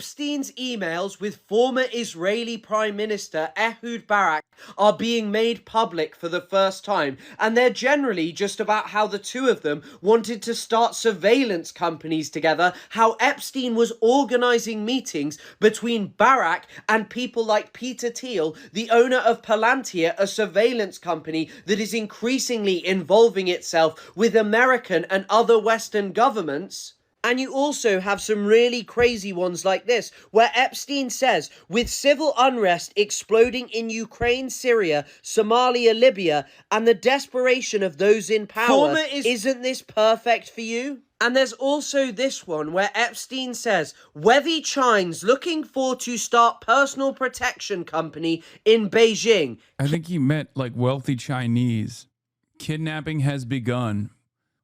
Epstein's emails with former Israeli Prime Minister Ehud Barak are being made public for the first time, and they're generally just about how the two of them wanted to start surveillance companies together, how Epstein was organizing meetings between Barak and people like Peter Thiel, the owner of Palantir, a surveillance company that is increasingly involving itself with American and other Western governments. And you also have some really crazy ones like this, where Epstein says, with civil unrest exploding in Ukraine, Syria, Somalia, Libya, and the desperation of those in power, isn't this perfect for you? And there's also this one where Epstein says, Wealthy Chines looking for to start personal protection company in Beijing. I think he meant like wealthy Chinese. Kidnapping has begun.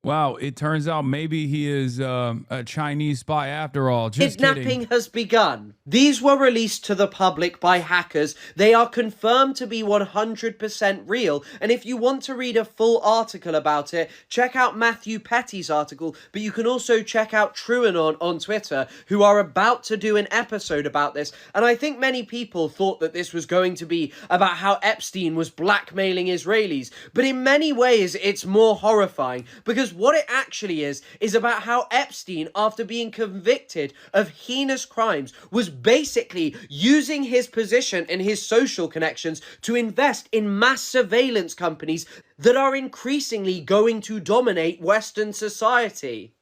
Wow, it turns out maybe he is a Chinese spy after all. Just Kidnapping kidding. has begun. These were released to the public by hackers. They are confirmed to be 100% real. And if you want to read a full article about it, check out Matthew Petty's article. But you can also check out TrueAnon on Twitter, who are about to do an episode about this. And I think many people thought that this was going to be about how Epstein was blackmailing Israelis. But in many ways, it's more horrifying, because what it actually is about how Epstein, after being convicted of heinous crimes, was basically using his position and his social connections to invest in mass surveillance companies that are increasingly going to dominate Western society.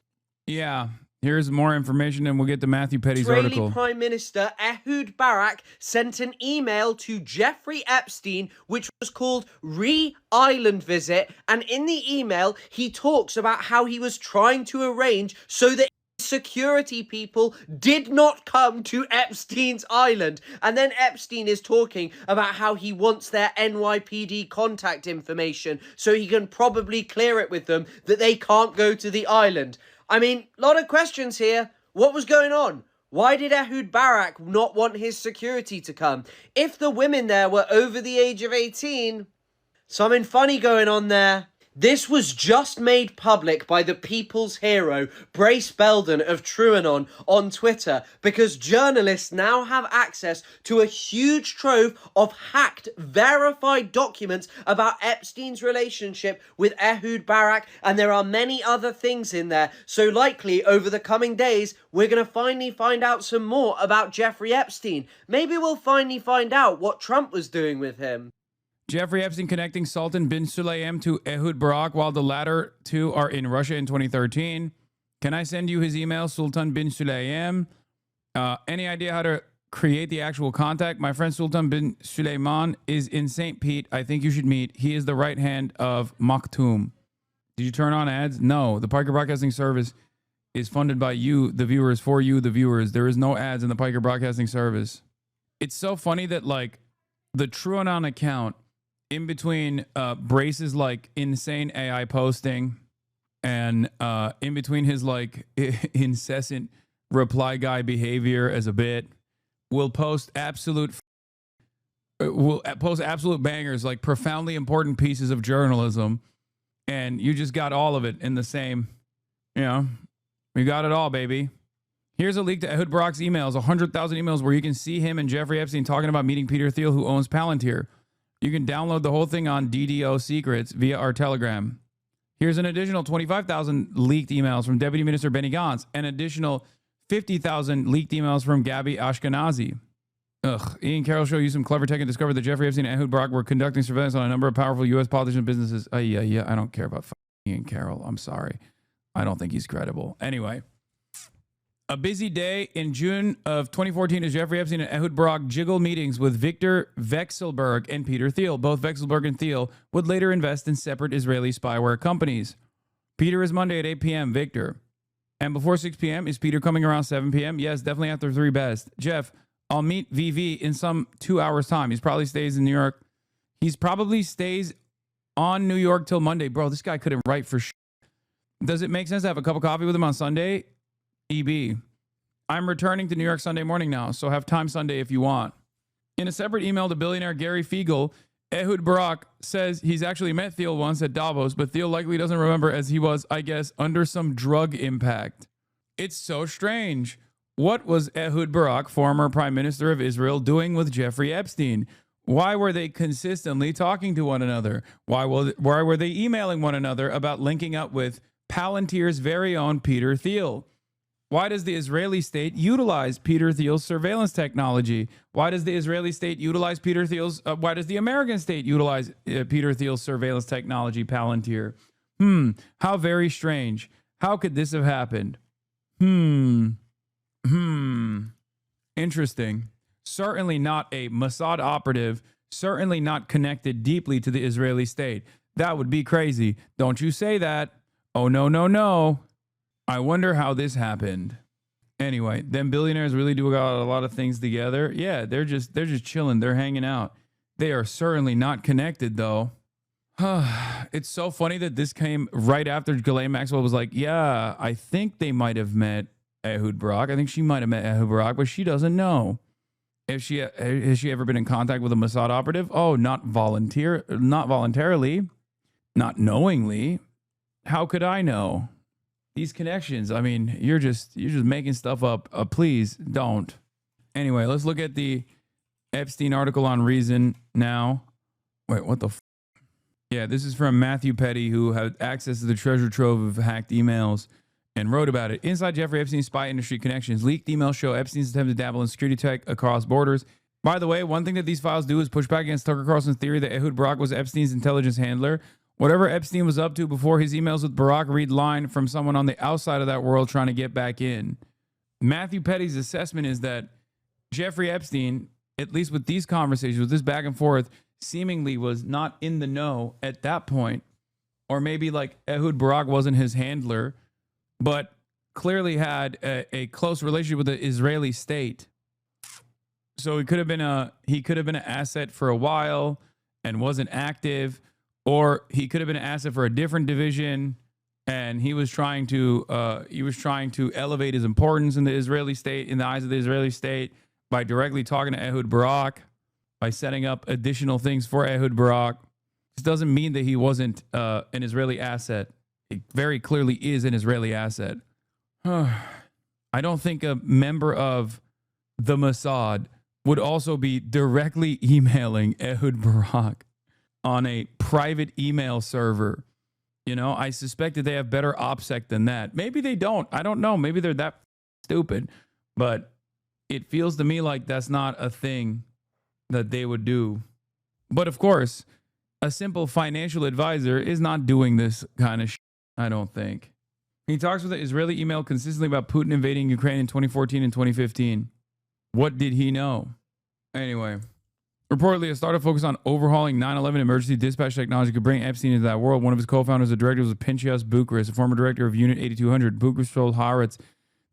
Yeah. Here's more information, and we'll get to Matthew Petty's article. Israeli Prime Minister Ehud Barak sent an email to Jeffrey Epstein, which was called Re-Island Visit, and in the email, he talks about how he was trying to arrange so that security people did not come to Epstein's island. And then Epstein is talking about how he wants their NYPD contact information so he can probably clear it with them that they can't go to the island. I mean, a lot of questions here. What was going on? Why did Ehud Barak not want his security to come? If the women there were over the age of 18, something funny going on there. This was just made public by the people's hero, Brace Belden of TrueAnon, on Twitter, because journalists now have access to a huge trove of hacked, verified documents about Epstein's relationship with Ehud Barak, and there are many other things in there. So likely, over the coming days, we're going to finally find out some more about Jeffrey Epstein. Maybe we'll finally find out what Trump was doing with him. Jeffrey Epstein connecting Sultan bin Sulayem to Ehud Barak while the latter two are in Russia in 2013. Can I send you his email, Sultan bin Sulayem? Any idea how to create the actual contact? My friend Sultan bin Sulayman is in St. Pete. I think you should meet. He is the right hand of Maktoum. Did you turn on ads? No. The Piker Broadcasting Service is funded by you, the viewers, for you, the viewers. There is no ads in the Piker Broadcasting Service. It's so funny that, like, the TrueAnon account, in between Brace's like insane AI posting and in between his like incessant reply guy behavior as a bit, will post absolute bangers, like profoundly important pieces of journalism, and you just got all of it in the same, you know, we got it all, baby. Here's a leak to Ehud Barak's emails, 100,000 emails where you can see him and Jeffrey Epstein talking about meeting Peter Thiel, who owns Palantir. You can download the whole thing on DDO Secrets via our Telegram. Here's an additional 25,000 leaked emails from Deputy Minister Benny Gantz, an additional 50,000 leaked emails from Gabby Ashkenazi. Ian Carroll Show used some clever tech and discovered that Jeffrey Epstein and Ehud Barak were conducting surveillance on a number of powerful U.S. politicians and businesses. Yeah, I don't care about Ian Carroll. I'm sorry. I don't think he's credible. Anyway. A busy day in June of 2014 as Jeffrey Epstein and Ehud Barak jiggle meetings with Victor Vekselberg and Peter Thiel. Both Vekselberg and Thiel would later invest in separate Israeli spyware companies. Peter is Monday at 8 p.m. Victor. And before 6 p.m. Is Peter coming around 7 p.m.? Yes, definitely after 3 best. Jeff, I'll meet VV in some 2 hours time. He probably stays in New York. He's probably stays on New York till Monday. Bro, this guy couldn't write for shit. Does it make sense to have a cup of coffee with him on Sunday? EB. I'm returning to New York Sunday morning now, so have time Sunday if you want. In a separate email to billionaire Gary Fiegel, Ehud Barak says he's actually met Thiel once at Davos, but Thiel likely doesn't remember as he was, I guess, under some drug impact. It's so strange. What was Ehud Barak, former Prime Minister of Israel, doing with Jeffrey Epstein? Why were they consistently talking to one another? Why were they emailing one another about linking up with Palantir's very own Peter Thiel? Why does the Israeli state utilize Peter Thiel's surveillance technology? Why does the Israeli state utilize why does the American state utilize Peter Thiel's surveillance technology, Palantir? How very strange. How could this have happened? Interesting. Certainly not a Mossad operative, certainly not connected deeply to the Israeli state. That would be crazy. Don't you say that. Oh, no, no, no. I wonder how this happened. Anyway, them billionaires really do got a lot of things together. Yeah, they're just chilling. They're hanging out. They are certainly not connected, though. It's so funny that this came right after Ghislaine Maxwell was like, yeah, I think they might have met Ehud Barak. I think she might have met Ehud Barak, but she doesn't know. Has she ever been in contact with a Mossad operative? Oh, not voluntarily, not knowingly. How could I know? These connections, I mean, you're just making stuff up. Please don't. Anyway, let's look at the Epstein article on Reason now. Wait, what the Yeah, this is from Matthew Petty, who had access to the treasure trove of hacked emails and wrote about it. Inside Jeffrey Epstein's spy industry connections, leaked emails show Epstein's attempt to dabble in security tech across borders. By the way, one thing that these files do is push back against Tucker Carlson's theory that Ehud Barak was Epstein's intelligence handler. Whatever Epstein was up to before his emails with Barak read line from someone on the outside of that world trying to get back in. Matthew Petty's assessment is that Jeffrey Epstein, at least with these conversations, with this back and forth, seemingly was not in the know at that point. Or maybe like Ehud Barak wasn't his handler, but clearly had a close relationship with the Israeli state. So he could have been an asset for a while and wasn't active. Or he could have been an asset for a different division, and he was trying to elevate his importance in the Israeli state, in the eyes of the Israeli state, by directly talking to Ehud Barak, by setting up additional things for Ehud Barak. This doesn't mean that he wasn't an Israeli asset. It very clearly is an Israeli asset. I don't think a member of the Mossad would also be directly emailing Ehud Barak on a private email server. You know, I suspect that they have better OPSEC than that. Maybe they don't. I don't know. Maybe they're that stupid. But it feels to me like that's not a thing that they would do. But of course, a simple financial advisor is not doing this kind of shit, I don't think. He talks with the Israeli email consistently about Putin invading Ukraine in 2014 and 2015. What did he know? Anyway. Reportedly, a startup focused on overhauling 9/11 emergency dispatch technology could bring Epstein into that world. One of his co-founders and directors was Pinchas Bucharest, a former director of Unit 8200. Bucharest told Haaretz,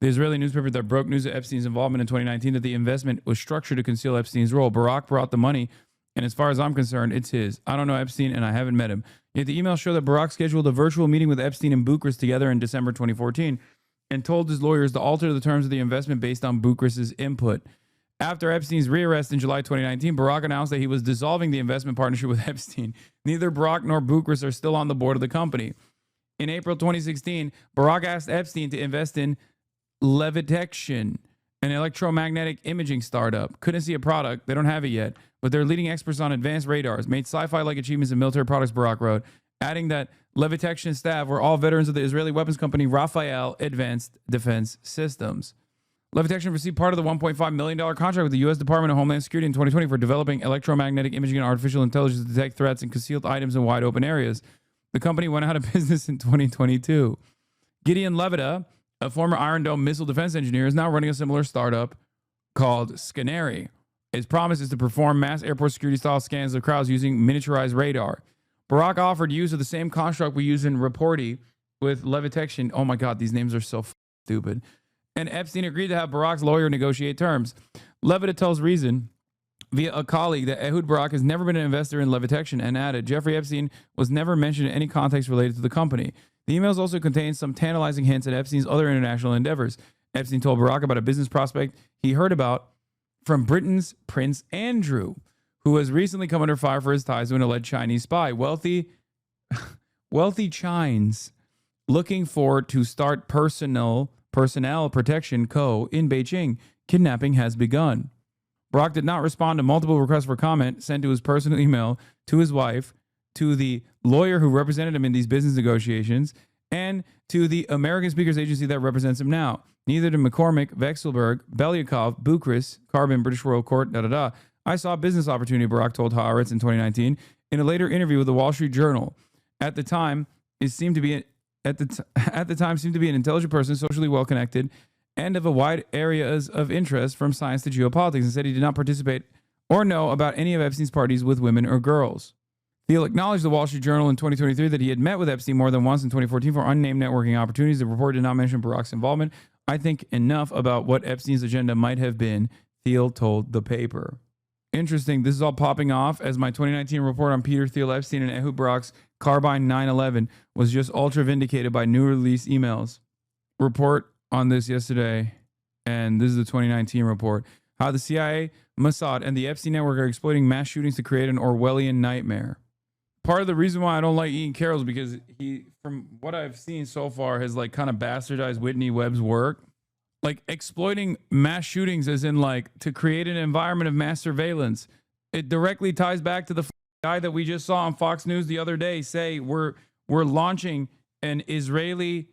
the Israeli newspaper that broke news of Epstein's involvement in 2019, that the investment was structured to conceal Epstein's role. Barak brought the money, and as far as I'm concerned, it's his. I don't know Epstein, and I haven't met him. Yet the emails show that Barak scheduled a virtual meeting with Epstein and Bucharest together in December 2014 and told his lawyers to alter the terms of the investment based on Bucharest's input. After Epstein's rearrest in July 2019, Barak announced that he was dissolving the investment partnership with Epstein. Neither Barak nor Bucharest are still on the board of the company. In April 2016, Barak asked Epstein to invest in Levitation, an electromagnetic imaging startup. Couldn't see a product. They don't have it yet, but they're leading experts on advanced radars. Made sci-fi-like achievements in military products, Barak wrote, adding that Levitation staff were all veterans of the Israeli weapons company Rafael Advanced Defense Systems. Levitation received part of the $1.5 million contract with the U.S. Department of Homeland Security in 2020 for developing electromagnetic imaging and artificial intelligence to detect threats and concealed items in wide open areas. The company went out of business in 2022. Gideon Levita, a former Iron Dome missile defense engineer, is now running a similar startup called Scanary. His promise is to perform mass airport security-style scans of crowds using miniaturized radar. Barak offered use of the same construct we use in Reporty with Levitation. Oh my God, these names are so stupid. And Epstein agreed to have Barak's lawyer negotiate terms. Levita tells Reason via a colleague that Ehud Barak has never been an investor in Levitation and added, Jeffrey Epstein was never mentioned in any context related to the company. The emails also contain some tantalizing hints at Epstein's other international endeavors. Epstein told Barak about a business prospect he heard about from Britain's Prince Andrew, who has recently come under fire for his ties to an alleged Chinese spy. Wealthy Chines looking forward to start personal Personnel Protection Co. in Beijing. Kidnapping has begun. Barak did not respond to multiple requests for comment sent to his personal email, to his wife, to the lawyer who represented him in these business negotiations, and to the American Speakers Agency that represents him now. Neither to McCormick, Vexelberg, Belyakov, Bucharest, Carbon, British Royal Court, I saw a business opportunity, Barak told Haaretz in 2019 in a later interview with the Wall Street Journal. At the time, seemed to be an intelligent person, socially well connected, and of a wide areas of interest from science to geopolitics, and said he did not participate or know about any of Epstein's parties with women or girls. Thiel acknowledged the Wall Street Journal in 2023 that he had met with Epstein more than once in 2014 for unnamed networking opportunities. The report did not mention Barak's involvement. I think enough about what Epstein's agenda might have been, Thiel told the paper. Interesting. This is all popping off as my 2019 report on Peter Thiel Epstein and Ehud Barak's Carbine 9/11 was just ultra vindicated by new release emails. Report on this yesterday, and this is the 2019 report. How the CIA, Mossad, and the Epstein network are exploiting mass shootings to create an Orwellian nightmare. Part of the reason why I don't like Ian Carroll is because he, from what I've seen so far, has like kind of bastardized Whitney Webb's work. Like exploiting mass shootings as in like to create an environment of mass surveillance. It directly ties back to the guy that we just saw on Fox News the other day say we're launching an Israeli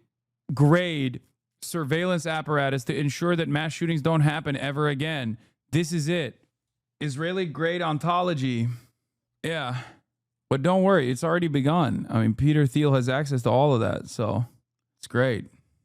grade surveillance apparatus to ensure that mass shootings don't happen ever again. This is it. Israeli grade ontology. Yeah. But don't worry, it's already begun. I mean, Peter Thiel has access to all of that, so it's great.